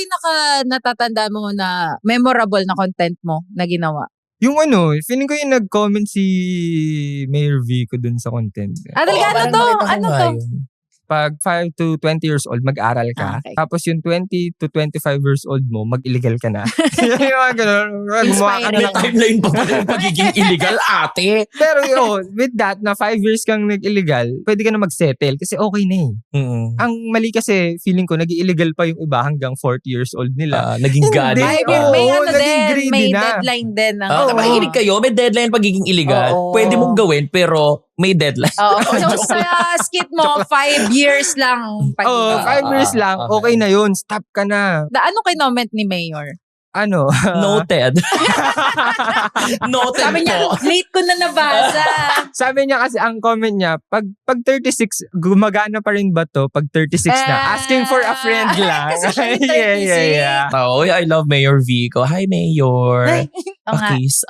pinaka natatanda mo na memorable na content mo na ginawa? Yung feeling ko yung nag-comment si Mayor Vico dun sa content. Talaga, ano to? Pag 5 to 20 years old, mag-aral ka. Okay. Tapos yung 20 to 25 years old mo, mag-illegal ka na. Yung mga ganun. Gumawa ka na May timeline pa pala yung pagiging illegal, ate. Pero with that, na 5 years kang nag-illegal, pwede ka na mag-settle kasi okay na eh. Ang mali kasi, feeling ko, nag-illegal pa yung iba hanggang 40 years old nila. Naging gani. May naging greedy may na. deadline din. Makinig kayo, may deadline pagiging illegal. Oo. Pwede mong gawin, pero may deadline. So sa skit mo, 5 years lang. 5 years lang, okay na yun. Stop ka na. Ano kinoment ni Mayor? Noted. Noted Sabi niya, po. late ko na nabasa. Sabi niya kasi, ang comment niya, pag 36, gumagana pa rin ba to? Pag 36 na, asking for a friend lang. Kasi siya yung 36. Yeah. Oh, I love Mayor Vico. Hi, Mayor. Oo nga. Pakis.